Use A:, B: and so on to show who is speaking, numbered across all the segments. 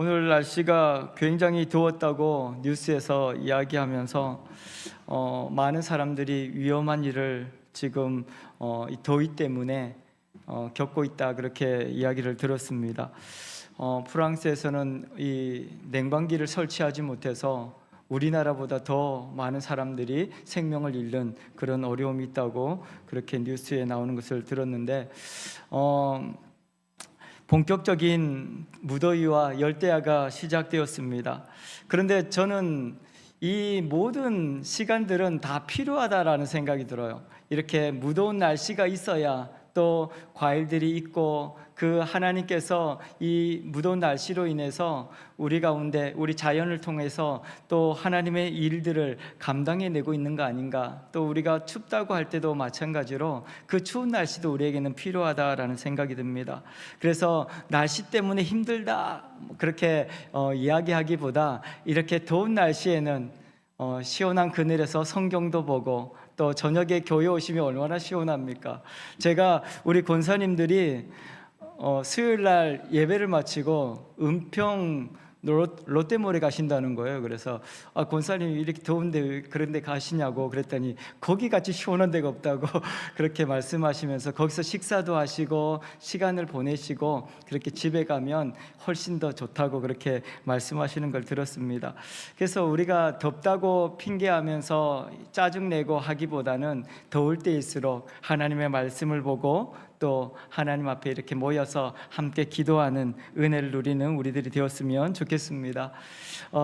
A: 오늘 날씨가 굉장히 더웠다고 뉴스에서 이야기하면서 많은 사람들이 위험한 일을 지금 이 더위 때문에 겪고 있다, 그렇게 이야기를 들었습니다. 프랑스에서는 이 냉방기를 설치하지 못해서 우리나라보다 더 많은 사람들이 생명을 잃는 그런 어려움이 있다고 그렇게 뉴스에 나오는 것을 들었는데, 본격적인 무더위와 열대야가 시작되었습니다. 그런데 저는 이 모든 시간들은 다 필요하다라는 생각이 들어요. 이렇게 무더운 날씨가 있어야 또 과일들이 있고, 그 하나님께서 이 무더운 날씨로 인해서 우리 가운데, 우리 자연을 통해서 또 하나님의 일들을 감당해내고 있는 거 아닌가. 또 우리가 춥다고 할 때도 마찬가지로 그 추운 날씨도 우리에게는 필요하다라는 생각이 듭니다. 그래서 날씨 때문에 힘들다 그렇게 이야기하기보다, 이렇게 더운 날씨에는 시원한 그늘에서 성경도 보고, 또 저녁에 교회 오시면 얼마나 시원합니까? 제가 우리 권사님들이 수요일 날 예배를 마치고 은평 롯데몰에 가신다는 거예요. 그래서 권사님이 이렇게 더운데 그런데 가시냐고 그랬더니 거기 같이 시원한 데가 없다고 그렇게 말씀하시면서 거기서 식사도 하시고 시간을 보내시고, 그렇게 집에 가면 훨씬 더 좋다고 그렇게 말씀하시는 걸 들었습니다. 그래서 우리가 덥다고 핑계하면서 짜증내고 하기보다는 더울 때일수록 하나님의 말씀을 보고 또 하나님 앞에 이렇게 모여서 함께 기도하는 은혜를 누리는 우리들이 되었으면 좋겠습니다.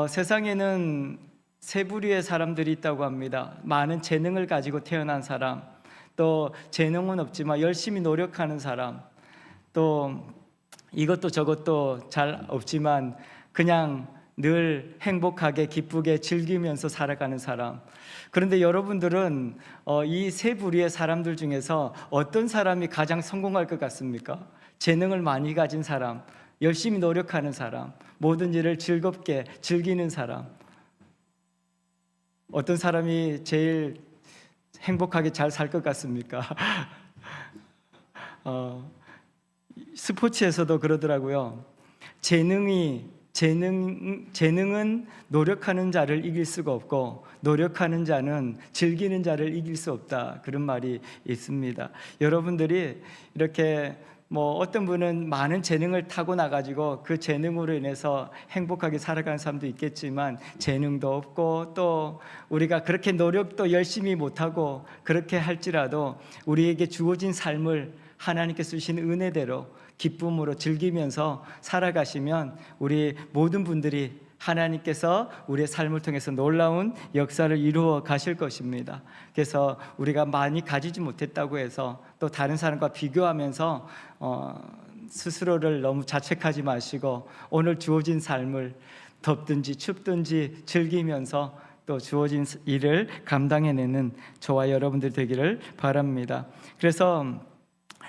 A: 세상에는 세 부류의 사람들이 있다고 합니다. 많은 재능을 가지고 태어난 사람, 또 재능은 없지만 열심히 노력하는 사람, 또 이것도 저것도 잘 없지만 그냥 늘 행복하게 기쁘게 즐기면서 살아가는 사람. 그런데 여러분들은 이 세 부류의 사람들 중에서 어떤 사람이 가장 성공할 것 같습니까? 재능을 많이 가진 사람, 열심히 노력하는 사람, 모든 일을 즐겁게 즐기는 사람. 어떤 사람이 제일 행복하게 잘 살 것 같습니까? 스포츠에서도 그러더라고요. 재능은 노력하는 자를 이길 수가 없고, 노력하는 자는 즐기는 자를 이길 수 없다, 그런 말이 있습니다. 여러분들이 이렇게 어떤 분은 많은 재능을 타고나가지고 그 재능으로 인해서 행복하게 살아가는 사람도 있겠지만, 재능도 없고 또 우리가 그렇게 노력도 열심히 못하고 그렇게 할지라도 우리에게 주어진 삶을 하나님께서 주신 은혜대로 기쁨으로 즐기면서 살아가시면 우리 모든 분들이 하나님께서 우리의 삶을 통해서 놀라운 역사를 이루어 가실 것입니다. 그래서 우리가 많이 가지지 못했다고 해서 또 다른 사람과 비교하면서 스스로를 너무 자책하지 마시고, 오늘 주어진 삶을 덥든지 춥든지 즐기면서 또 주어진 일을 감당해내는 저와 여러분들 되기를 바랍니다. 그래서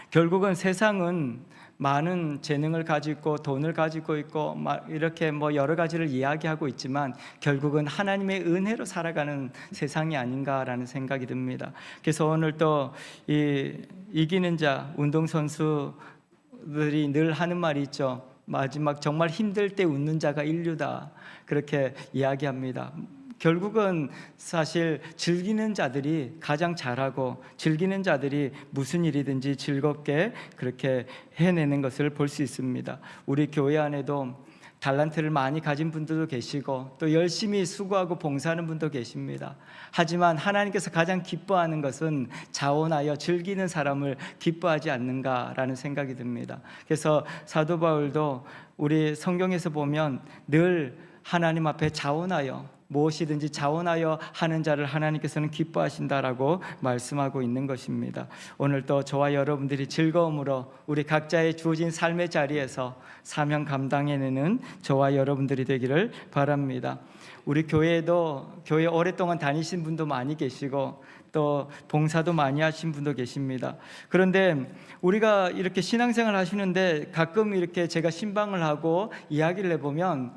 A: 결국은 세상은 많은 재능을 가지고 있고 돈을 가지고 있고 이렇게 여러 가지를 이야기하고 있지만, 결국은 하나님의 은혜로 살아가는 세상이 아닌가라는 생각이 듭니다. 그래서 오늘 또 이기는 자, 운동선수들이 늘 하는 말이 있죠. 마지막 정말 힘들 때 웃는 자가 인류다, 그렇게 이야기합니다. 결국은 사실 즐기는 자들이 가장 잘하고, 즐기는 자들이 무슨 일이든지 즐겁게 그렇게 해내는 것을 볼 수 있습니다. 우리 교회 안에도 달란트를 많이 가진 분들도 계시고, 또 열심히 수고하고 봉사하는 분도 계십니다. 하지만 하나님께서 가장 기뻐하는 것은 자원하여 즐기는 사람을 기뻐하지 않는가라는 생각이 듭니다. 그래서 사도 바울도 우리 성경에서 보면 늘 하나님 앞에 자원하여, 무엇이든지 자원하여 하는 자를 하나님께서는 기뻐하신다라고 말씀하고 있는 것입니다. 오늘 또 저와 여러분들이 즐거움으로 우리 각자의 주어진 삶의 자리에서 사명 감당해내는 저와 여러분들이 되기를 바랍니다. 우리 교회에도 교회 오랫동안 다니신 분도 많이 계시고, 또 봉사도 많이 하신 분도 계십니다. 그런데 우리가 이렇게 신앙생활 하시는데 가끔 이렇게 제가 신방을 하고 이야기를 해보면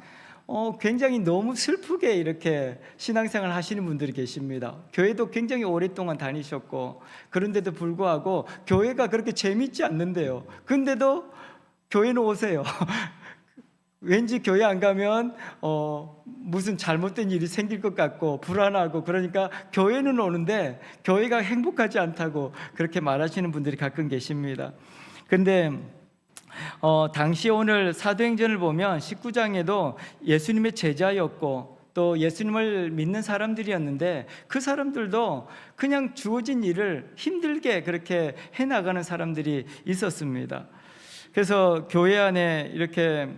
A: 굉장히 너무 슬프게 이렇게 신앙생활 하시는 분들이 계십니다. 교회도 굉장히 오랫동안 다니셨고, 그런데도 불구하고 교회가 그렇게 재밌지 않는데요. 근데도 교회는 오세요. 왠지 교회 안 가면 무슨 잘못된 일이 생길 것 같고 불안하고, 그러니까 교회는 오는데 교회가 행복하지 않다고 그렇게 말하시는 분들이 가끔 계십니다. 근데 당시 오늘 사도행전을 보면 19장에도 예수님의 제자였고 또 예수님을 믿는 사람들이었는데, 그 사람들도 그냥 주어진 일을 힘들게 그렇게 해나가는 사람들이 있었습니다. 그래서 교회 안에 이렇게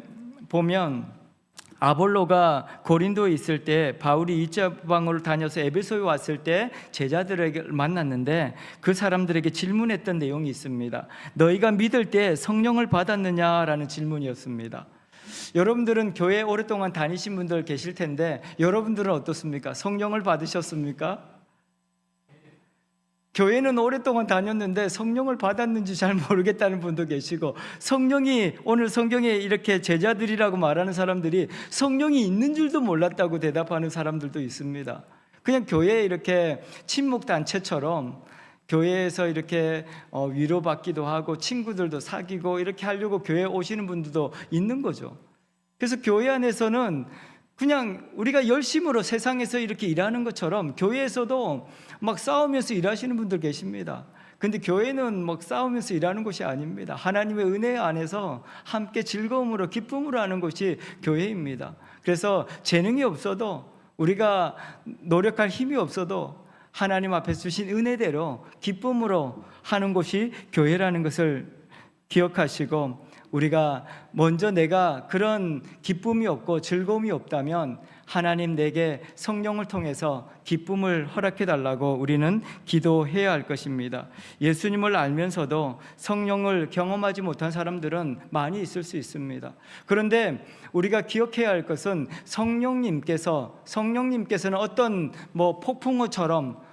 A: 보면 아볼로가 고린도에 있을 때 바울이 이자방으로 다녀서 에베소에 왔을 때 제자들에게 만났는데 그 사람들에게 질문했던 내용이 있습니다. 너희가 믿을 때 성령을 받았느냐라는 질문이었습니다. 여러분들은 교회 오랫동안 다니신 분들 계실 텐데 여러분들은 어떻습니까? 성령을 받으셨습니까? 교회는 오랫동안 다녔는데 성령을 받았는지 잘 모르겠다는 분도 계시고, 성령이, 오늘 성경에 이렇게 제자들이라고 말하는 사람들이 성령이 있는 줄도 몰랐다고 대답하는 사람들도 있습니다. 그냥 교회에 이렇게 친목단체처럼 교회에서 이렇게 위로받기도 하고 친구들도 사귀고 이렇게 하려고 교회에 오시는 분들도 있는 거죠. 그래서 교회 안에서는 그냥 우리가 열심으로 세상에서 이렇게 일하는 것처럼 교회에서도 막 싸우면서 일하시는 분들 계십니다. 근데 교회는 막 싸우면서 일하는 곳이 아닙니다. 하나님의 은혜 안에서 함께 즐거움으로 기쁨으로 하는 것이 교회입니다. 그래서 재능이 없어도, 우리가 노력할 힘이 없어도 하나님 앞에 주신 은혜대로 기쁨으로 하는 곳이 교회라는 것을 기억하시고, 우리가 먼저 내가 그런 기쁨이 없고 즐거움이 없다면 하나님 내게 성령을 통해서 기쁨을 허락해 달라고 우리는 기도해야 할 것입니다. 예수님을 알면서도 성령을 경험하지 못한 사람들은 많이 있을 수 있습니다. 그런데 우리가 기억해야 할 것은 성령님께서는 어떤 폭풍우처럼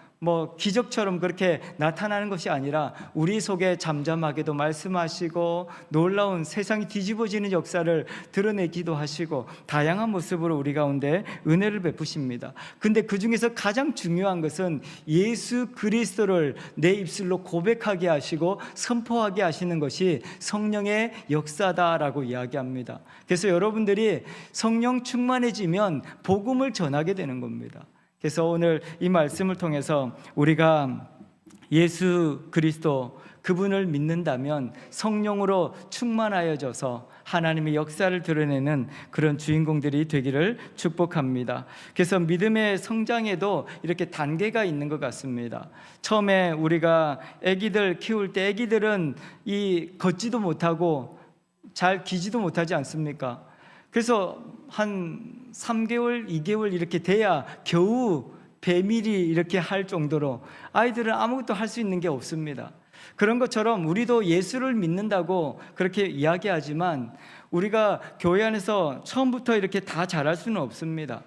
A: 기적처럼 그렇게 나타나는 것이 아니라 우리 속에 잠잠하게도 말씀하시고 놀라운 세상이 뒤집어지는 역사를 드러내기도 하시고 다양한 모습으로 우리 가운데 은혜를 베푸십니다. 근데 그 중에서 가장 중요한 것은 예수 그리스도를 내 입술로 고백하게 하시고 선포하게 하시는 것이 성령의 역사다라고 이야기합니다. 그래서 여러분들이 성령 충만해지면 복음을 전하게 되는 겁니다. 그래서 오늘 이 말씀을 통해서 우리가 예수 그리스도 그분을 믿는다면 성령으로 충만하여져서 하나님의 역사를 드러내는 그런 주인공들이 되기를 축복합니다. 그래서 믿음의 성장에도 이렇게 단계가 있는 것 같습니다. 처음에 우리가 아기들 키울 때 아기들은 걷지도 못하고 잘 기지도 못하지 않습니까? 그래서 한 3개월, 2개월 이렇게 돼야 겨우 배밀이 이렇게 할 정도로 아이들은 아무것도 할 수 있는 게 없습니다. 그런 것처럼 우리도 예수를 믿는다고 그렇게 이야기하지만 우리가 교회 안에서 처음부터 이렇게 다 잘할 수는 없습니다.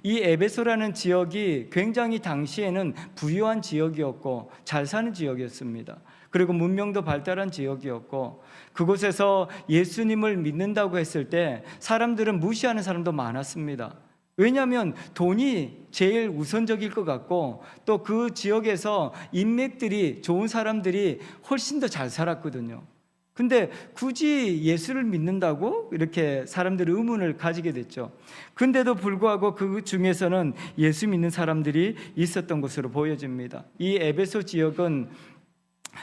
A: 이 에베소라는 지역이 굉장히 당시에는 부유한 지역이었고 잘 사는 지역이었습니다. 그리고 문명도 발달한 지역이었고, 그곳에서 예수님을 믿는다고 했을 때 사람들은 무시하는 사람도 많았습니다. 왜냐하면 돈이 제일 우선적일 것 같고 또 그 지역에서 인맥들이 좋은 사람들이 훨씬 더 잘 살았거든요. 근데 굳이 예수를 믿는다고 이렇게 사람들이 의문을 가지게 됐죠. 근데도 불구하고 그 중에서는 예수 믿는 사람들이 있었던 것으로 보여집니다. 이 에베소 지역은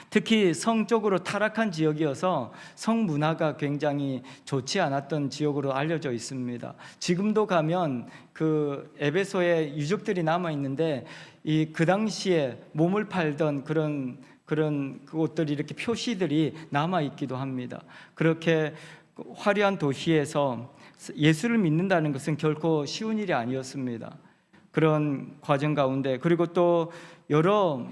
A: 특히 성적으로 타락한 지역이어서 성문화가 굉장히 좋지 않았던 지역으로 알려져 있습니다. 지금도 가면 그 에베소에 유적들이 남아 있는데 그 당시에 몸을 팔던 그런 그것들이 이렇게 표시들이 남아 있기도 합니다. 그렇게 화려한 도시에서 예수를 믿는다는 것은 결코 쉬운 일이 아니었습니다. 그런 과정 가운데, 그리고 또 여러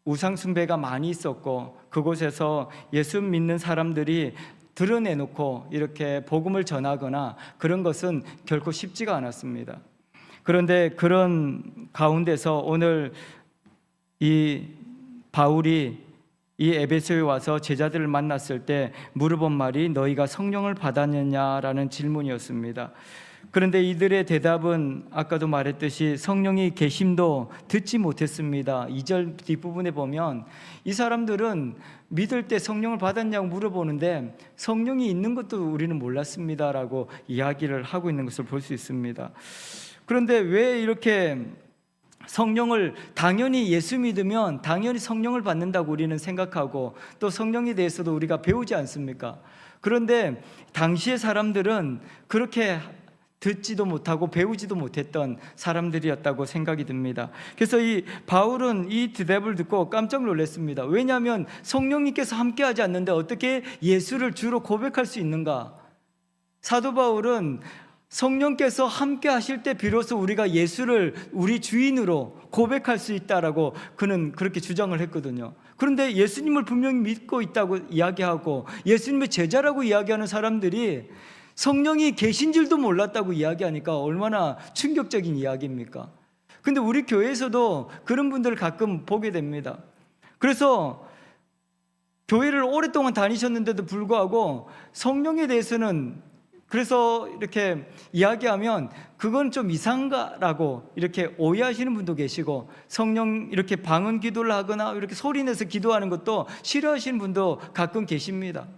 A: 우상 숭배가 많이 있었고 그곳에서 예수 믿는 사람들이 드러내놓고 이렇게 복음을 전하거나 그런 것은 결코 쉽지가 않았습니다. 그런데 그런 가운데서 오늘 이 바울이 이 에베소에 와서 제자들을 만났을 때 물어본 말이 너희가 성령을 받았느냐라는 질문이었습니다. 그런데 이들의 대답은 아까도 말했듯이 성령이 계심도 듣지 못했습니다. 2절 뒷부분에 보면 이 사람들은 믿을 때 성령을 받았냐고 물어보는데 성령이 있는 것도 우리는 몰랐습니다라고 이야기를 하고 있는 것을 볼 수 있습니다. 그런데 왜 이렇게 성령을, 당연히 예수 믿으면 당연히 성령을 받는다고 우리는 생각하고 또 성령에 대해서도 우리가 배우지 않습니까? 그런데 당시의 사람들은 그렇게 듣지도 못하고 배우지도 못했던 사람들이었다고 생각이 듭니다. 그래서 이 바울은 이 대답을 듣고 깜짝 놀랐습니다. 왜냐하면 성령님께서 함께하지 않는데 어떻게 예수를 주로 고백할 수 있는가? 사도 바울은 성령께서 함께 하실 때 비로소 우리가 예수를 우리 주인으로 고백할 수 있다라고 그는 그렇게 주장을 했거든요. 그런데 예수님을 분명히 믿고 있다고 이야기하고 예수님의 제자라고 이야기하는 사람들이 성령이 계신 줄도 몰랐다고 이야기하니까 얼마나 충격적인 이야기입니까? 근데 우리 교회에서도 그런 분들을 가끔 보게 됩니다. 그래서 교회를 오랫동안 다니셨는데도 불구하고 성령에 대해서는 그래서 이렇게 이야기하면 그건 좀 이상가라고 이렇게 오해하시는 분도 계시고 성령 이렇게 방언 기도를 하거나 이렇게 소리내서 기도하는 것도 싫어하시는 분도 가끔 계십니다.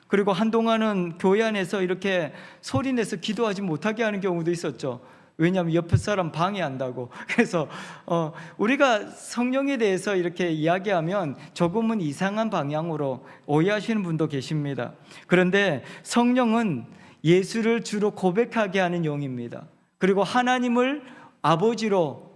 A: 그리고 한동안은 교회 안에서 이렇게 소리내서 기도하지 못하게 하는 경우도 있었죠. 왜냐하면 옆에 사람 방해한다고. 그래서 우리가 성령에 대해서 이렇게 이야기하면 조금은 이상한 방향으로 오해하시는 분도 계십니다. 그런데 성령은 예수를 주로 고백하게 하는 영입니다. 그리고 하나님을 아버지로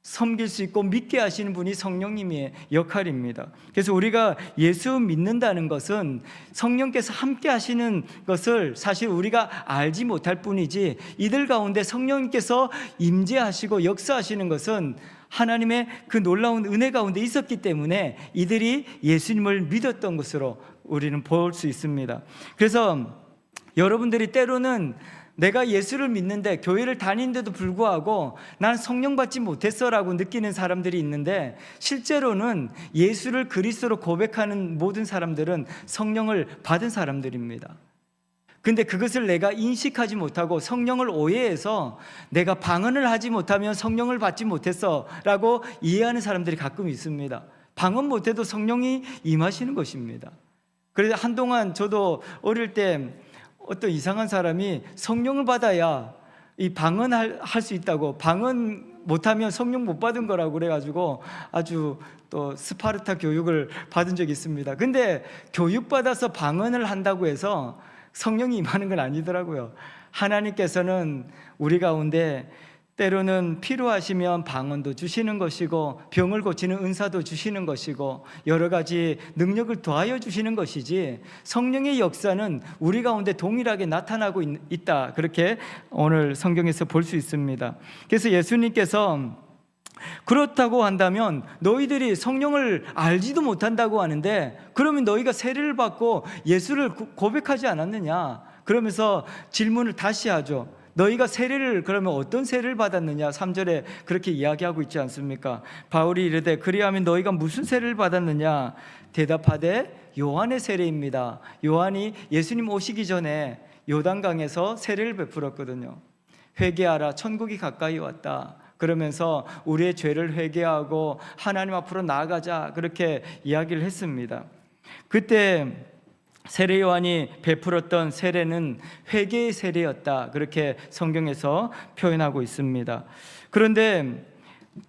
A: 섬길 수 있고 믿게 하시는 분이 성령님의 역할입니다. 그래서 우리가 예수 믿는다는 것은 성령께서 함께 하시는 것을 사실 우리가 알지 못할 뿐이지, 이들 가운데 성령님께서 임재하시고 역사하시는 것은 하나님의 그 놀라운 은혜 가운데 있었기 때문에 이들이 예수님을 믿었던 것으로 우리는 볼 수 있습니다. 그래서 여러분들이 때로는 내가 예수를 믿는데 교회를 다니는데도 불구하고 난 성령 받지 못했어라고 느끼는 사람들이 있는데, 실제로는 예수를 그리스도로 고백하는 모든 사람들은 성령을 받은 사람들입니다. 근데 그것을 내가 인식하지 못하고 성령을 오해해서 내가 방언을 하지 못하면 성령을 받지 못했어라고 이해하는 사람들이 가끔 있습니다. 방언 못해도 성령이 임하시는 것입니다. 그래서 한동안 저도 어릴 때 어떤 이상한 사람이 성령을 받아야 이 방언할 수 있다고, 방언 못하면 성령 못 받은 거라고 그래가지고 아주 또 스파르타 교육을 받은 적이 있습니다. 근데 교육받아서 방언을 한다고 해서 성령이 임하는 건 아니더라고요. 하나님께서는 우리 가운데 때로는 필요하시면 방언도 주시는 것이고 병을 고치는 은사도 주시는 것이고 여러 가지 능력을 더하여 주시는 것이지, 성령의 역사는 우리 가운데 동일하게 나타나고 있다, 그렇게 오늘 성경에서 볼 수 있습니다. 그래서 예수님께서 그렇다고 한다면 너희들이 성령을 알지도 못한다고 하는데 그러면 너희가 세례를 받고 예수를 고백하지 않았느냐, 그러면서 질문을 다시 하죠. 너희가 세례를 그러면 어떤 세례를 받았느냐, 3절에 그렇게 이야기하고 있지 않습니까? 바울이 이르되 그리하면 너희가 무슨 세례를 받았느냐, 대답하되 요한의 세례입니다. 요한이 예수님 오시기 전에 요단강에서 세례를 베풀었거든요. 회개하라, 천국이 가까이 왔다, 그러면서 우리의 죄를 회개하고 하나님 앞으로 나아가자, 그렇게 이야기를 했습니다. 그때 세례 요한이 베풀었던 세례는 회개의 세례였다, 그렇게 성경에서 표현하고 있습니다. 그런데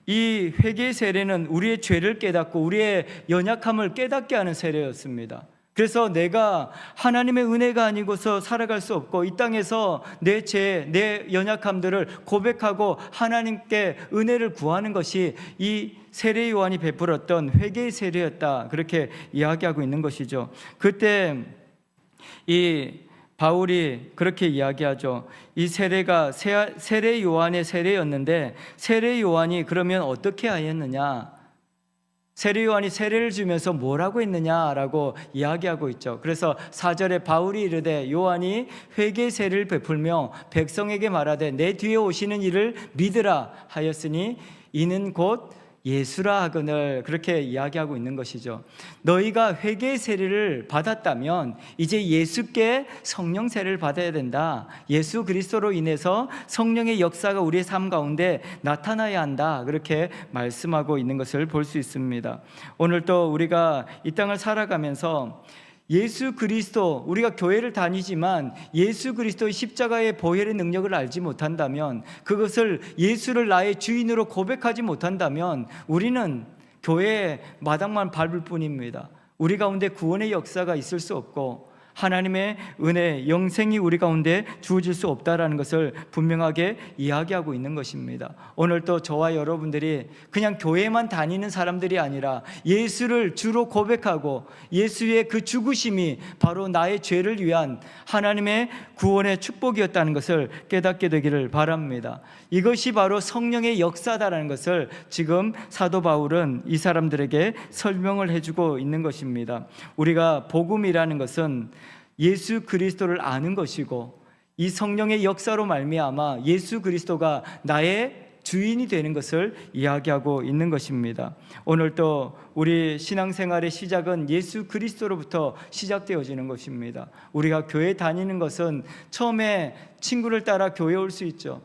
A: 이 회개의 세례는 우리의 죄를 깨닫고 우리의 연약함을 깨닫게 하는 세례였습니다. 그래서 내가 하나님의 은혜가 아니고서 살아갈 수 없고 이 땅에서 내 죄, 내 연약함들을 고백하고 하나님께 은혜를 구하는 것이 이 세례 요한이 베풀었던 회개의 세례였다, 그렇게 이야기하고 있는 것이죠. 그때 이 바울이 그렇게 이야기하죠. 이 세례가 세례 요한의 세례였는데 세례 요한이 그러면 어떻게 하였느냐, 세례 요한이 세례를 주면서 뭐라고 했느냐라고 이야기하고 있죠. 그래서 4절에 바울이 이르되 요한이 회개 세례를 베풀며 백성에게 말하되 내 뒤에 오시는 이를 믿으라 하였으니 이는 곧 예수라 하거늘 그렇게 이야기하고 있는 것이죠. 너희가 회개의 세례를 받았다면 이제 예수께 성령 세례를 받아야 된다. 예수 그리스도로 인해서 성령의 역사가 우리의 삶 가운데 나타나야 한다. 그렇게 말씀하고 있는 것을 볼 수 있습니다. 오늘 또 우리가 이 땅을 살아가면서 예수 그리스도, 우리가 교회를 다니지만 예수 그리스도의 십자가의 보혈의 능력을 알지 못한다면, 그것을 예수를 나의 주인으로 고백하지 못한다면 우리는 교회의 마당만 밟을 뿐입니다. 우리 가운데 구원의 역사가 있을 수 없고 하나님의 은혜, 영생이 우리 가운데 주어질 수 없다라는 것을 분명하게 이야기하고 있는 것입니다. 오늘 또 저와 여러분들이 그냥 교회만 다니는 사람들이 아니라 예수를 주로 고백하고 예수의 그 죽으심이 바로 나의 죄를 위한 하나님의 구원의 축복이었다는 것을 깨닫게 되기를 바랍니다. 이것이 바로 성령의 역사다라는 것을 지금 사도 바울은 이 사람들에게 설명을 해주고 있는 것입니다. 우리가 복음이라는 것은 예수 그리스도를 아는 것이고, 이 성령의 역사로 말미암아 예수 그리스도가 나의 주인이 되는 것을 이야기하고 있는 것입니다. 오늘 또 우리 신앙생활의 시작은 예수 그리스도로부터 시작되어지는 것입니다. 우리가 교회 다니는 것은 처음에 친구를 따라 교회 올 수 있죠.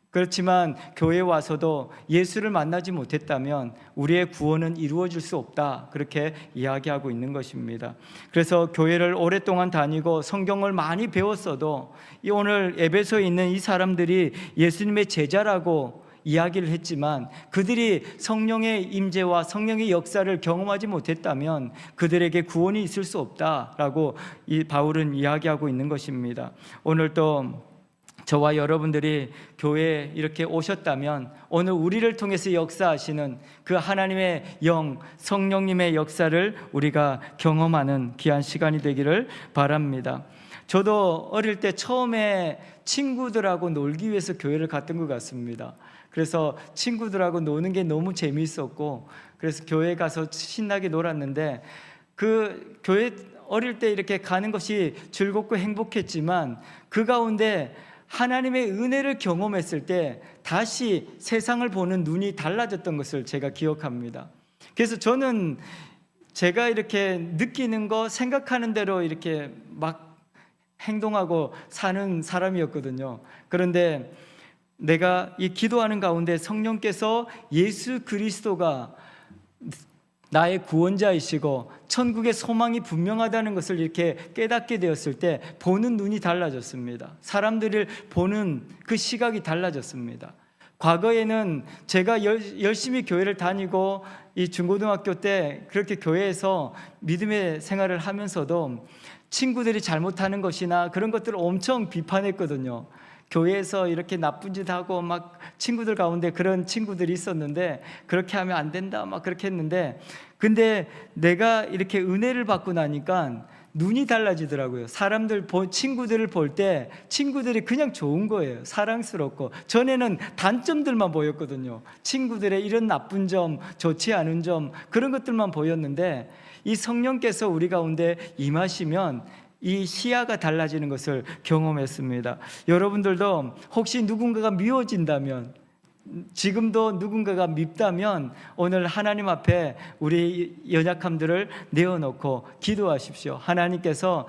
A: 그렇지만 교회에 와서도 예수를 만나지 못했다면 우리의 구원은 이루어질 수 없다, 그렇게 이야기하고 있는 것입니다. 그래서 교회를 오랫동안 다니고 성경을 많이 배웠어도 오늘 에베소에 있는 이 사람들이 예수님의 제자라고 이야기를 했지만 그들이 성령의 임재와 성령의 역사를 경험하지 못했다면 그들에게 구원이 있을 수 없다라고 이 바울은 이야기하고 있는 것입니다. 오늘 또 저와 여러분들이 교회에 이렇게 오셨다면 오늘 우리를 통해서 역사하시는 그 하나님의 영, 성령님의 역사를 우리가 경험하는 귀한 시간이 되기를 바랍니다. 저도 어릴 때 처음에 친구들하고 놀기 위해서 교회를 갔던 것 같습니다. 그래서 친구들하고 노는 게 너무 재미있었고, 그래서 교회 가서 신나게 놀았는데, 그 교회 어릴 때 이렇게 가는 것이 즐겁고 행복했지만 그 가운데 하나님의 은혜를 경험했을 때 다시 세상을 보는 눈이 달라졌던 것을 제가 기억합니다. 그래서 저는 제가 이렇게 느끼는 거, 생각하는 대로 이렇게 막 행동하고 사는 사람이었거든요. 그런데 내가 이 기도하는 가운데 성령께서 예수 그리스도가 나의 구원자이시고 천국의 소망이 분명하다는 것을 이렇게 깨닫게 되었을 때 보는 눈이 달라졌습니다. 사람들을 보는 그 시각이 달라졌습니다. 과거에는 제가 열심히 교회를 다니고 이 중고등학교 때 그렇게 교회에서 믿음의 생활을 하면서도 친구들이 잘못하는 것이나 그런 것들을 엄청 비판했거든요. 교회에서 이렇게 나쁜 짓 하고 막 친구들 가운데 그런 친구들이 있었는데 그렇게 하면 안 된다 막 그렇게 했는데, 근데 내가 이렇게 은혜를 받고 나니까 눈이 달라지더라고요. 친구들을 볼 때 친구들이 그냥 좋은 거예요. 사랑스럽고. 전에는 단점들만 보였거든요. 친구들의 이런 나쁜 점, 좋지 않은 점, 그런 것들만 보였는데 이 성령께서 우리 가운데 임하시면 이 시야가 달라지는 것을 경험했습니다. 여러분들도 혹시 누군가가 미워진다면, 지금도 누군가가 밉다면 오늘 하나님 앞에 우리 연약함들을 내어놓고 기도하십시오. 하나님께서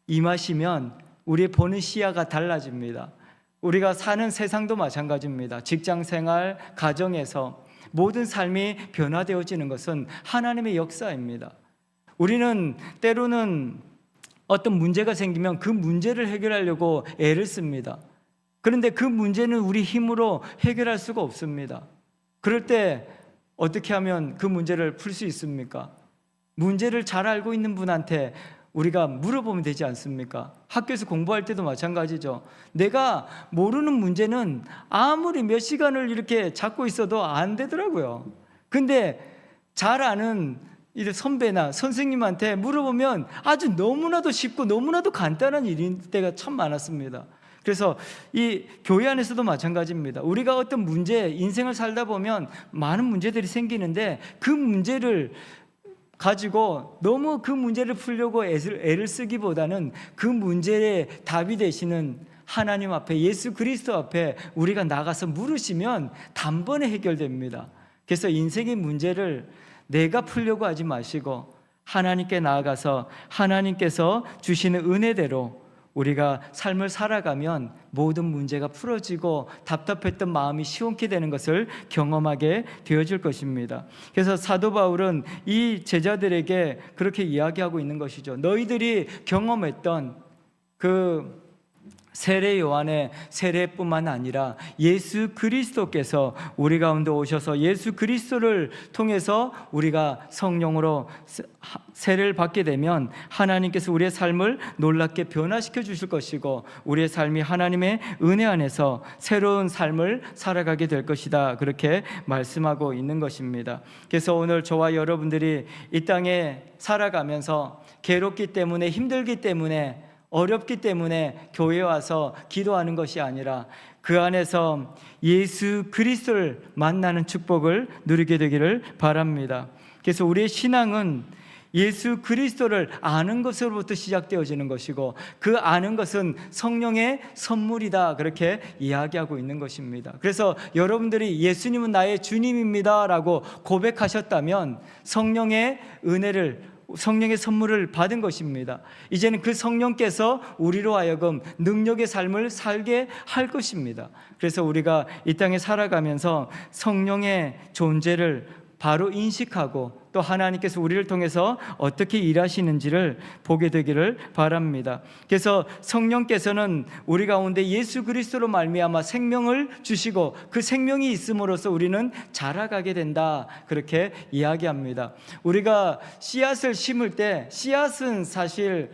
A: 임하시면 우리 보는 시야가 달라집니다. 우리가 사는 세상도 마찬가지입니다. 직장생활, 가정에서 모든 삶이 변화되어지는 것은 하나님의 역사입니다. 우리는 때로는 어떤 문제가 생기면 그 문제를 해결하려고 애를 씁니다. 그런데 그 문제는 우리 힘으로 해결할 수가 없습니다. 그럴 때 어떻게 하면 그 문제를 풀 수 있습니까? 문제를 잘 알고 있는 분한테 우리가 물어보면 되지 않습니까? 학교에서 공부할 때도 마찬가지죠. 내가 모르는 문제는 아무리 몇 시간을 이렇게 잡고 있어도 안 되더라고요. 근데 잘 아는 선배나 선생님한테 물어보면 아주 너무나도 쉽고 너무나도 간단한 일인 때가 참 많았습니다. 그래서 이 교회 안에서도 마찬가지입니다. 우리가 어떤 문제, 인생을 살다 보면 많은 문제들이 생기는데 그 문제를 가지고 너무 그 문제를 풀려고 애를 쓰기보다는 그 문제의 답이 되시는 하나님 앞에, 예수 그리스도 앞에 우리가 나가서 물으시면 단번에 해결됩니다. 그래서 인생의 문제를 내가 풀려고 하지 마시고 하나님께 나아가서 하나님께서 주시는 은혜대로 우리가 삶을 살아가면 모든 문제가 풀어지고 답답했던 마음이 시원케 되는 것을 경험하게 되어질 것입니다. 그래서 사도 바울은 이 제자들에게 그렇게 이야기하고 있는 것이죠. 너희들이 경험했던 그 세례 요한의 세례뿐만 아니라 예수 그리스도께서 우리 가운데 오셔서 예수 그리스도를 통해서 우리가 성령으로 세례를 받게 되면 하나님께서 우리의 삶을 놀랍게 변화시켜 주실 것이고 우리의 삶이 하나님의 은혜 안에서 새로운 삶을 살아가게 될 것이다, 그렇게 말씀하고 있는 것입니다. 그래서 오늘 저와 여러분들이 이 땅에 살아가면서 괴롭기 때문에, 힘들기 때문에, 어렵기 때문에 교회에 와서 기도하는 것이 아니라 그 안에서 예수 그리스도를 만나는 축복을 누리게 되기를 바랍니다. 그래서 우리의 신앙은 예수 그리스도를 아는 것으로부터 시작되어지는 것이고 그 아는 것은 성령의 선물이다, 그렇게 이야기하고 있는 것입니다. 그래서 여러분들이 예수님은 나의 주님입니다 라고 고백하셨다면 성령의 은혜를, 성령의 선물을 받은 것입니다. 이제는 그 성령께서 우리로 하여금 능력의 삶을 살게 할 것입니다. 그래서 우리가 이 땅에 살아가면서 성령의 존재를 바로 인식하고 또 하나님께서 우리를 통해서 어떻게 일하시는지를 보게 되기를 바랍니다. 그래서 성령께서는 우리 가운데 예수 그리스도로 말미암아 생명을 주시고 그 생명이 있음으로써 우리는 자라가게 된다, 그렇게 이야기합니다. 우리가 씨앗을 심을 때 씨앗은 사실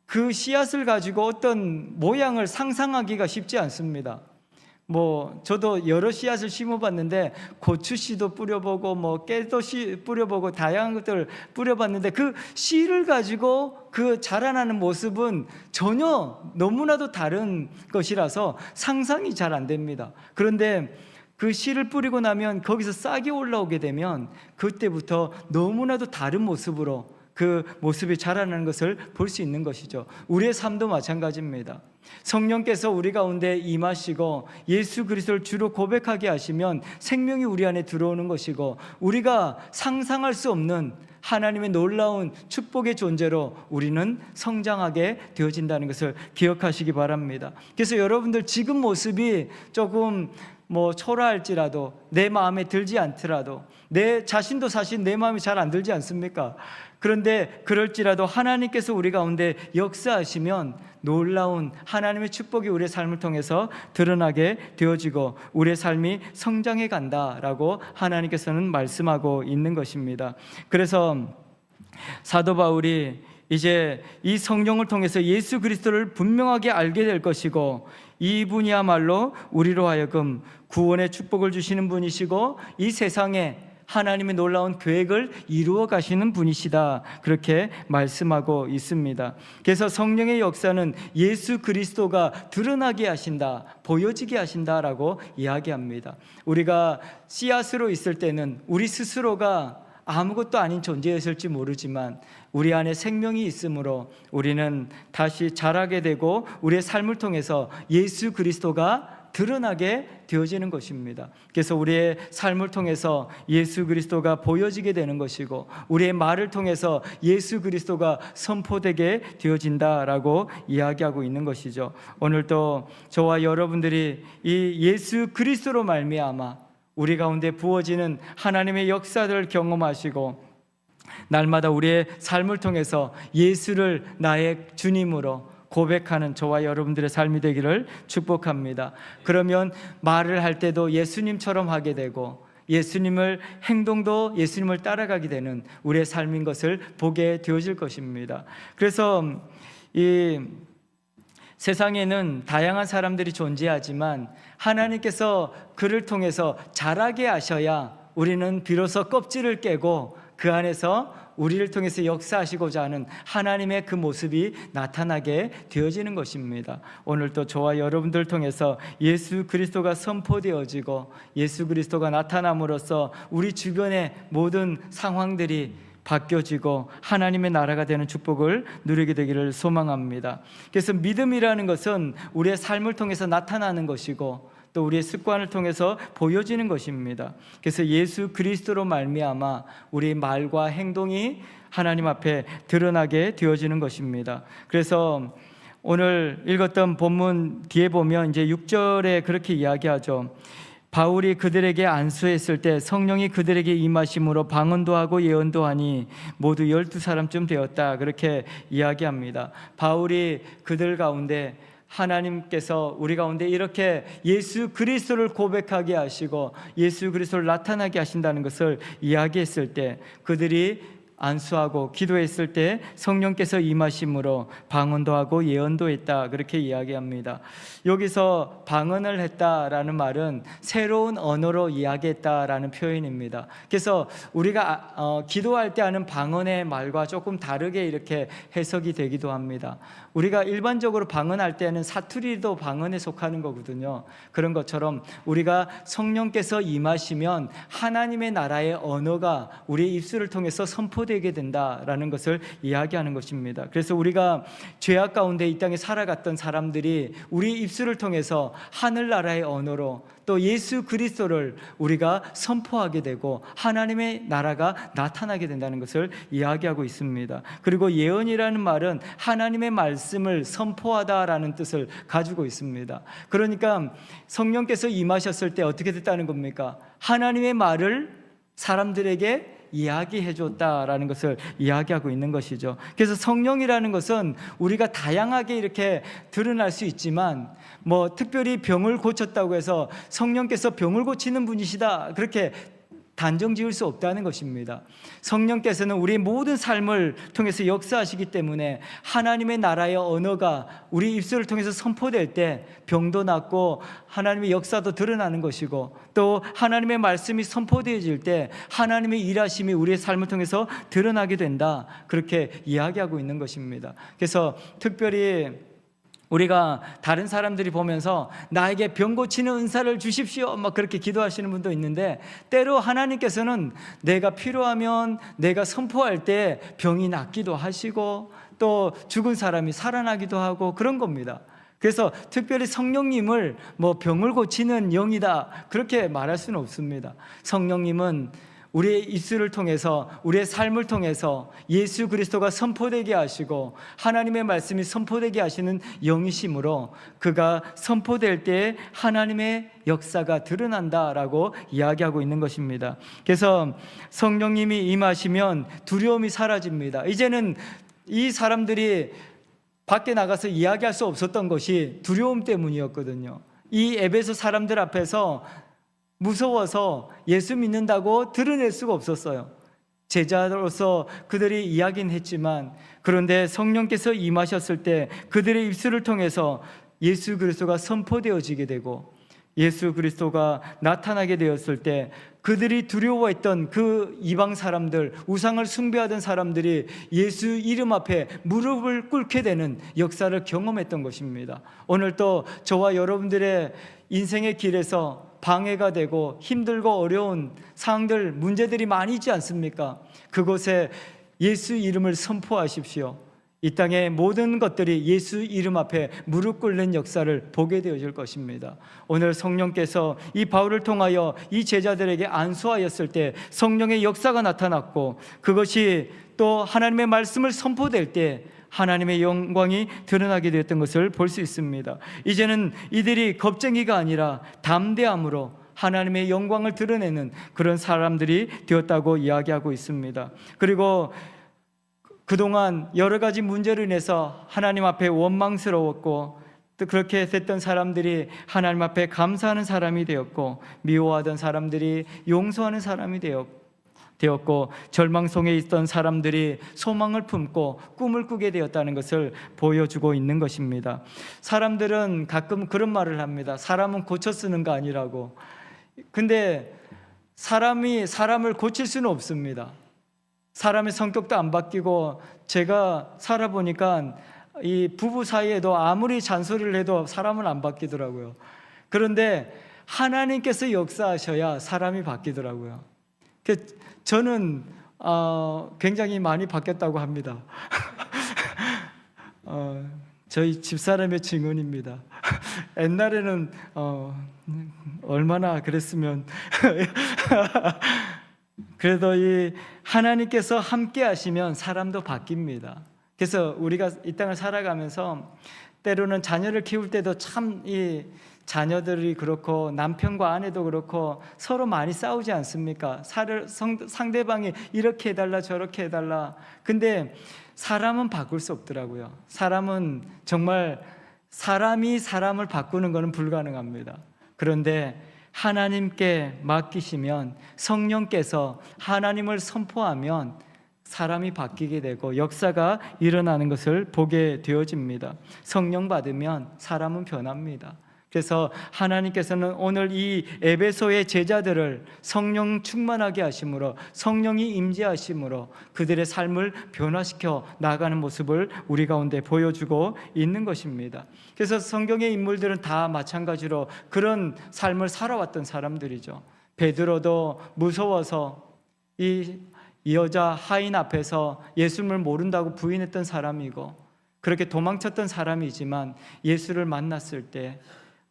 A: 그 씨앗을 가지고 어떤 모양을 상상하기가 쉽지 않습니다. 저도 여러 씨앗을 심어봤는데 고추씨도 뿌려보고 깨도 뿌려보고 다양한 것들을 뿌려봤는데 그 씨를 가지고 그 자라나는 모습은 전혀 너무나도 다른 것이라서 상상이 잘 안 됩니다. 그런데 그 씨를 뿌리고 나면 거기서 싹이 올라오게 되면 그때부터 너무나도 다른 모습으로 그 모습이 자라나는 것을 볼 수 있는 것이죠. 우리의 삶도 마찬가지입니다. 성령께서 우리 가운데 임하시고 예수 그리스도를 주로 고백하게 하시면 생명이 우리 안에 들어오는 것이고 우리가 상상할 수 없는 하나님의 놀라운 축복의 존재로 우리는 성장하게 되어진다는 것을 기억하시기 바랍니다. 그래서 여러분들 지금 모습이 조금 초라할지라도, 내 마음에 들지 않더라도, 내 자신도 사실 내 마음에 잘 안 들지 않습니까? 그런데 그럴지라도 하나님께서 우리 가운데 역사하시면 놀라운 하나님의 축복이 우리의 삶을 통해서 드러나게 되어지고 우리의 삶이 성장해 간다라고 하나님께서는 말씀하고 있는 것입니다. 그래서 사도 바울이 이제 이 성령을 통해서 예수 그리스도를 분명하게 알게 될 것이고 이분이야말로 우리로 하여금 구원의 축복을 주시는 분이시고 이 세상에 하나님의 놀라운 계획을 이루어 가시는 분이시다, 그렇게 말씀하고 있습니다. 그래서 성령의 역사는 예수 그리스도가 드러나게 하신다, 보여지게 하신다라고 이야기합니다. 우리가 씨앗으로 있을 때는 우리 스스로가 아무것도 아닌 존재였을지 모르지만 우리 안에 생명이 있으므로 우리는 다시 자라게 되고 우리의 삶을 통해서 예수 그리스도가 드러나게 되어지는 것입니다. 그래서 우리의 삶을 통해서 예수 그리스도가 보여지게 되는 것이고 우리의 말을 통해서 예수 그리스도가 선포되게 되어진다라고 이야기하고 있는 것이죠. 오늘도 저와 여러분들이 이 예수 그리스도로 말미암아 우리 가운데 부어지는 하나님의 역사들을 경험하시고 날마다 우리의 삶을 통해서 예수를 나의 주님으로 고백하는 저와 여러분들의 삶이 되기를 축복합니다. 그러면 말을 할 때도 예수님처럼 하게 되고 예수님을 행동도 예수님을 따라가게 되는 우리의 삶인 것을 보게 되어질 것입니다. 그래서 이 세상에는 다양한 사람들이 존재하지만 하나님께서 그를 통해서 자라게 하셔야 우리는 비로소 껍질을 깨고 그 안에서 우리를 통해서 역사하시고자 하는 하나님의 그 모습이 나타나게 되어지는 것입니다. 오늘도 저와 여러분들 통해서 예수 그리스도가 선포되어지고 예수 그리스도가 나타남으로써 우리 주변의 모든 상황들이 바뀌어지고 하나님의 나라가 되는 축복을 누리게 되기를 소망합니다. 그래서 믿음이라는 것은 우리의 삶을 통해서 나타나는 것이고 또 우리의 습관을 통해서 보여지는 것입니다. 그래서 예수 그리스도로 말미암아 우리 말과 행동이 하나님 앞에 드러나게 되어지는 것입니다. 그래서 오늘 읽었던 본문 뒤에 보면 이제 6절에 그렇게 이야기하죠. 바울이 그들에게 안수했을 때 성령이 그들에게 임하심으로 방언도 하고 예언도 하니 모두 12사람쯤 되었다, 그렇게 이야기합니다. 바울이 그들 가운데 하나님께서 우리 가운데 이렇게 예수 그리스도를 고백하게 하시고 예수 그리스도를 나타나게 하신다는 것을 이야기했을 때 그들이 안수하고 기도했을 때 성령께서 임하심으로 방언도 하고 예언도 했다, 그렇게 이야기합니다. 여기서 방언을 했다라는 말은 새로운 언어로 이야기했다라는 표현입니다. 그래서 우리가 기도할 때 하는 방언의 말과 조금 다르게 이렇게 해석이 되기도 합니다. 우리가 일반적으로 방언할 때는 사투리도 방언에 속하는 거거든요. 그런 것처럼 우리가 성령께서 임하시면 하나님의 나라의 언어가 우리의 입술을 통해서 선포되게 된다라는 것을 이야기하는 것입니다. 그래서 우리가 죄악 가운데 이 땅에 살아갔던 사람들이 우리 입술을 통해서 하늘나라의 언어로 또 예수 그리스도를 우리가 선포하게 되고 하나님의 나라가 나타나게 된다는 것을 이야기하고 있습니다. 그리고 예언이라는 말은 하나님의 말씀을 선포하다라는 뜻을 가지고 있습니다. 그러니까 성령께서 임하셨을 때 어떻게 됐다는 겁니까? 하나님의 말을 사람들에게 이야기해 줬다라는 것을 이야기하고 있는 것이죠. 그래서 성령이라는 것은 우리가 다양하게 이렇게 드러날 수 있지만 특별히 병을 고쳤다고 해서 성령께서 병을 고치는 분이시다, 그렇게 단정 지을 수 없다는 것입니다. 성령께서는 우리 모든 삶을 통해서 역사하시기 때문에 하나님의 나라의 언어가 우리 입술을 통해서 선포될 때 병도 낫고 하나님의 역사도 드러나는 것이고, 또 하나님의 말씀이 선포되어질 때 하나님의 일하심이 우리의 삶을 통해서 드러나게 된다, 그렇게 이야기하고 있는 것입니다. 그래서 특별히 우리가 다른 사람들이 보면서 나에게 병 고치는 은사를 주십시오 막 그렇게 기도하시는 분도 있는데, 때로 하나님께서는 내가 필요하면 내가 선포할 때 병이 낫기도 하시고 또 죽은 사람이 살아나기도 하고 그런 겁니다. 그래서 특별히 성령님을 병을 고치는 영이다 그렇게 말할 수는 없습니다. 성령님은 우리의 입술을 통해서 우리의 삶을 통해서 예수 그리스도가 선포되게 하시고 하나님의 말씀이 선포되게 하시는 영이시므로 그가 선포될 때 하나님의 역사가 드러난다라고 이야기하고 있는 것입니다. 그래서 성령님이 임하시면 두려움이 사라집니다. 이제는 이 사람들이 밖에 나가서 이야기할 수 없었던 것이 두려움 때문이었거든요. 이 에베소 사람들 앞에서 무서워서 예수 믿는다고 드러낼 수가 없었어요. 제자로서 그들이 이야기는 했지만, 그런데 성령께서 임하셨을 때 그들의 입술을 통해서 예수 그리스도가 선포되어지게 되고 예수 그리스도가 나타나게 되었을 때 그들이 두려워했던 그 이방 사람들, 우상을 숭배하던 사람들이 예수 이름 앞에 무릎을 꿇게 되는 역사를 경험했던 것입니다. 오늘 또 저와 여러분들의 인생의 길에서 방해가 되고 힘들고 어려운 상황들, 문제들이 많이 있지 않습니까? 그곳에 예수 이름을 선포하십시오. 이 땅의 모든 것들이 예수 이름 앞에 무릎 꿇는 역사를 보게 되어질 것입니다. 오늘 성령께서 이 바울을 통하여 이 제자들에게 안수하였을 때 성령의 역사가 나타났고, 그것이 또 하나님의 말씀을 선포될 때 하나님의 영광이 드러나게 되었던 것을 볼 수 있습니다. 이제는 이들이 겁쟁이가 아니라 담대함으로 하나님의 영광을 드러내는 그런 사람들이 되었다고 이야기하고 있습니다. 그리고 그동안 여러 가지 문제로 인해서 하나님 앞에 원망스러웠고, 또 그렇게 됐던 사람들이 하나님 앞에 감사하는 사람이 되었고, 미워하던 사람들이 용서하는 사람이 되었고, 절망 속에 있던 사람들이 소망을 품고 꿈을 꾸게 되었다는 것을 보여주고 있는 것입니다. 사람들은 가끔 그런 말을 합니다. 사람은 고쳐 쓰는 거 아니라고. 근데 사람이 사람을 고칠 수는 없습니다. 사람의 성격도 안 바뀌고, 제가 살아보니까 이 부부 사이에도 아무리 잔소리를 해도 사람은 안 바뀌더라고요. 그런데 하나님께서 역사하셔야 사람이 바뀌더라고요. 저는 굉장히 많이 바뀌었다고 합니다. 저희 집사람의 증언입니다. 옛날에는 얼마나 그랬으면 그래도 이 하나님께서 함께 하시면 사람도 바뀝니다. 그래서 우리가 이 땅을 살아가면서 때로는 자녀를 키울 때도 참 이 자녀들이 그렇고 남편과 아내도 그렇고 서로 많이 싸우지 않습니까? 상대방이 이렇게 해달라 저렇게 해달라. 근데 사람은 바꿀 수 없더라고요. 사람은 정말 사람이 사람을 바꾸는 것은 불가능합니다. 그런데 하나님께 맡기시면, 성령께서 하나님을 선포하면 사람이 바뀌게 되고 역사가 일어나는 것을 보게 되어집니다. 성령 받으면 사람은 변합니다. 그래서 하나님께서는 오늘 이 에베소의 제자들을 성령 충만하게 하심으로, 성령이 임재하심으로 그들의 삶을 변화시켜 나가는 모습을 우리 가운데 보여주고 있는 것입니다. 그래서 성경의 인물들은 다 마찬가지로 그런 삶을 살아왔던 사람들이죠. 베드로도 무서워서 이 여자 하인 앞에서 예수님을 모른다고 부인했던 사람이고, 그렇게 도망쳤던 사람이지만 예수를 만났을 때,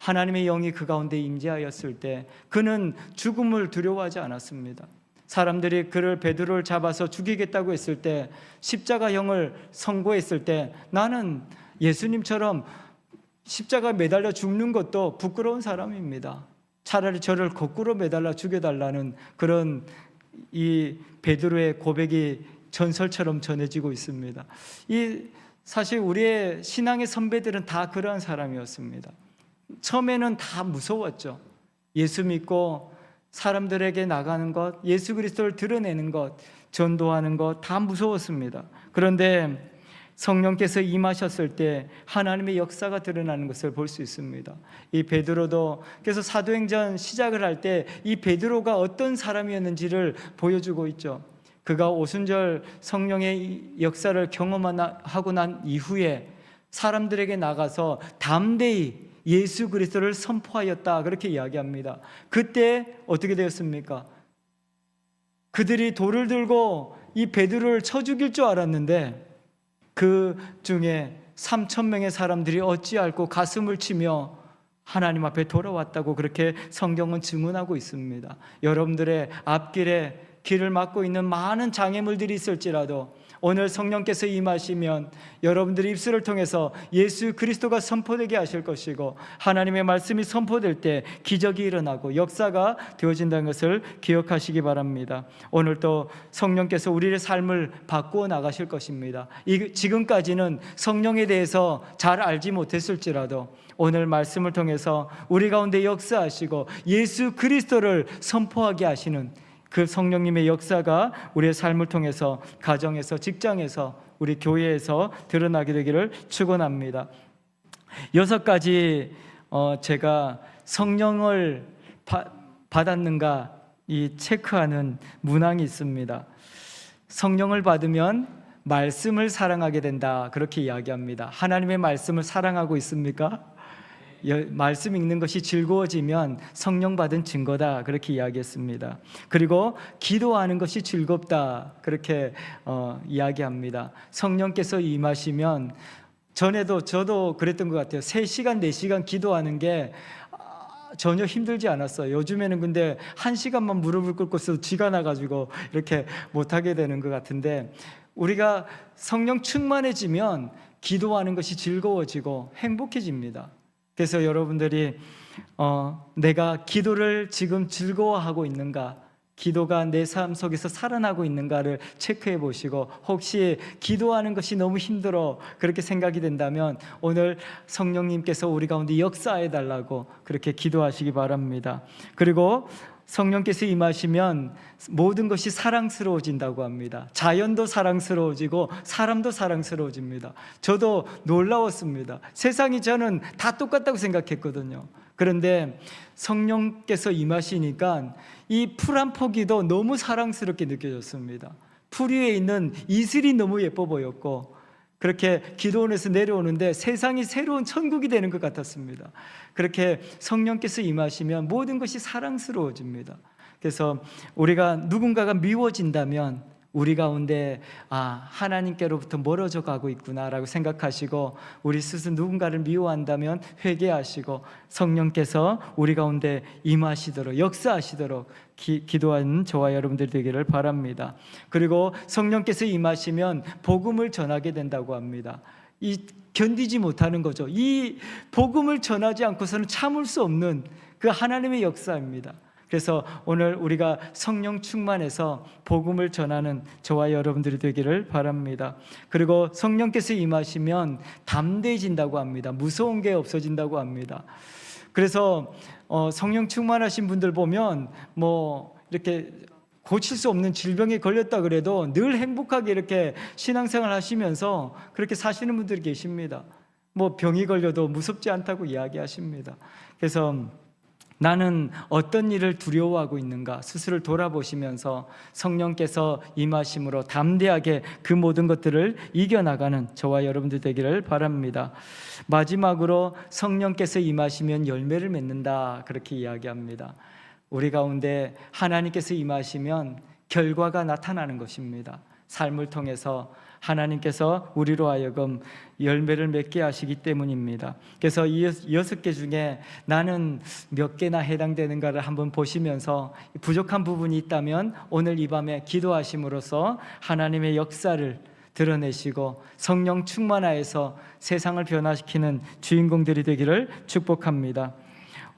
A: 하나님의 영이 그 가운데 임재하였을 때 그는 죽음을 두려워하지 않았습니다. 사람들이 그를, 베드로를 잡아서 죽이겠다고 했을 때, 십자가형을 선고했을 때 나는 예수님처럼 십자가에 매달려 죽는 것도 부끄러운 사람입니다. 차라리 저를 거꾸로 매달려 죽여달라는 그런 이 베드로의 고백이 전설처럼 전해지고 있습니다. 사실 우리의 신앙의 선배들은 다 그러한 사람이었습니다. 처음에는 다 무서웠죠. 예수 믿고 사람들에게 나가는 것, 예수 그리스도를 드러내는 것, 전도하는 것 다 무서웠습니다. 그런데 성령께서 임하셨을 때 하나님의 역사가 드러나는 것을 볼 수 있습니다. 이 베드로도, 그래서 사도행전 시작을 할 때 이 베드로가 어떤 사람이었는지를 보여주고 있죠. 그가 오순절 성령의 역사를 경험하고 난 이후에 사람들에게 나가서 담대히 예수 그리스도를 선포하였다, 그렇게 이야기합니다. 그때 어떻게 되었습니까? 그들이 돌을 들고 이 베드로를 쳐 죽일 줄 알았는데 그 중에 3,000명의 사람들이 어찌할꼬 가슴을 치며 하나님 앞에 돌아왔다고 그렇게 성경은 증언하고 있습니다. 여러분들의 앞길에 길을 막고 있는 많은 장애물들이 있을지라도 오늘 성령께서 임하시면 여러분들의 입술을 통해서 예수 그리스도가 선포되게 하실 것이고, 하나님의 말씀이 선포될 때 기적이 일어나고 역사가 되어진다는 것을 기억하시기 바랍니다. 오늘도 성령께서 우리의 삶을 바꾸어 나가실 것입니다. 지금까지는 성령에 대해서 잘 알지 못했을지라도 오늘 말씀을 통해서 우리 가운데 역사하시고 예수 그리스도를 선포하게 하시는 그 성령님의 역사가 우리의 삶을 통해서 가정에서, 직장에서, 우리 교회에서 드러나게 되기를 축원합니다. 6가지 제가 성령을 받았는가 이 체크하는 문항이 있습니다. 성령을 받으면 말씀을 사랑하게 된다, 그렇게 이야기합니다. 하나님의 말씀을 사랑하고 있습니까? 말씀 읽는 것이 즐거워지면 성령 받은 증거다, 그렇게 이야기했습니다. 그리고 기도하는 것이 즐겁다, 그렇게 이야기합니다. 성령께서 임하시면, 전에도 저도 그랬던 것 같아요. 3시간 4시간 기도하는 게 전혀 힘들지 않았어요. 요즘에는 근데 1시간만 무릎을 꿇고서 쥐가 나가지고 이렇게 못하게 되는 것 같은데, 우리가 성령 충만해지면 기도하는 것이 즐거워지고 행복해집니다. 그래서 여러분들이 내가 기도를 지금 즐거워하고 있는가, 기도가 내 삶 속에서 살아나고 있는가를 체크해 보시고, 혹시 기도하는 것이 너무 힘들어 그렇게 생각이 된다면 오늘 성령님께서 우리 가운데 역사해 달라고 그렇게 기도하시기 바랍니다. 그리고 성령께서 임하시면 모든 것이 사랑스러워진다고 합니다. 자연도 사랑스러워지고 사람도 사랑스러워집니다. 저도 놀라웠습니다. 세상이 저는 다 똑같다고 생각했거든요. 그런데 성령께서 임하시니까 이 풀 한 포기도 너무 사랑스럽게 느껴졌습니다. 풀 위에 있는 이슬이 너무 예뻐 보였고, 그렇게 기도원에서 내려오는데 세상이 새로운 천국이 되는 것 같았습니다. 그렇게 성령께서 임하시면 모든 것이 사랑스러워집니다. 그래서 우리가 누군가가 미워진다면 우리 가운데 하나님께로부터 멀어져 가고 있구나라고 생각하시고 우리 스스로 누군가를 미워한다면 회개하시고 성령께서 우리 가운데 임하시도록 역사하시도록 기도하는 저와 여러분들 되기를 바랍니다. 그리고 성령께서 임하시면 복음을 전하게 된다고 합니다. 견디지 못하는 거죠. 이 복음을 전하지 않고서는 참을 수 없는 그 하나님의 역사입니다. 그래서 오늘 우리가 성령 충만해서 복음을 전하는 저와 여러분들이 되기를 바랍니다. 그리고 성령께서 임하시면 담대해진다고 합니다. 무서운 게 없어진다고 합니다. 그래서 성령 충만하신 분들 보면 이렇게 고칠 수 없는 질병에 걸렸다 그래도 늘 행복하게 이렇게 신앙생활 하시면서 그렇게 사시는 분들이 계십니다. 병이 걸려도 무섭지 않다고 이야기하십니다. 그래서 나는 어떤 일을 두려워하고 있는가 스스로를 돌아보시면서 성령께서 임하심으로 담대하게 그 모든 것들을 이겨나가는 저와 여러분들 되기를 바랍니다. 마지막으로 성령께서 임하시면 열매를 맺는다 그렇게 이야기합니다. 우리 가운데 하나님께서 임하시면 결과가 나타나는 것입니다. 삶을 통해서 하나님께서 우리로 하여금 열매를 맺게 하시기 때문입니다. 그래서 이 6개 중에 나는 몇 개나 해당되는가를 한번 보시면서 부족한 부분이 있다면 오늘 이 밤에 기도하심으로써 하나님의 역사를 드러내시고 성령 충만하여서 세상을 변화시키는 주인공들이 되기를 축복합니다.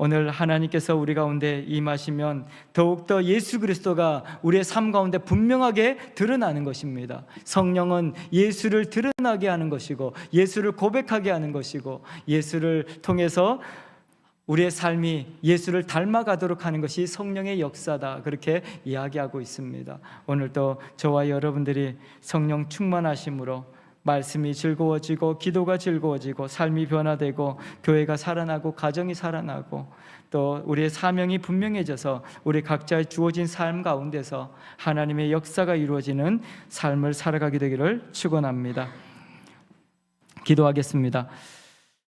A: 오늘 하나님께서 우리 가운데 임하시면 더욱더 예수 그리스도가 우리의 삶 가운데 분명하게 드러나는 것입니다. 성령은 예수를 드러나게 하는 것이고 예수를 고백하게 하는 것이고 예수를 통해서 우리의 삶이 예수를 닮아가도록 하는 것이 성령의 역사다 그렇게 이야기하고 있습니다. 오늘도 저와 여러분들이 성령 충만하심으로 말씀이 즐거워지고 기도가 즐거워지고 삶이 변화되고 교회가 살아나고 가정이 살아나고 또 우리의 사명이 분명해져서 우리 각자의 주어진 삶 가운데서 하나님의 역사가 이루어지는 삶을 살아가게 되기를 축원합니다. 기도하겠습니다.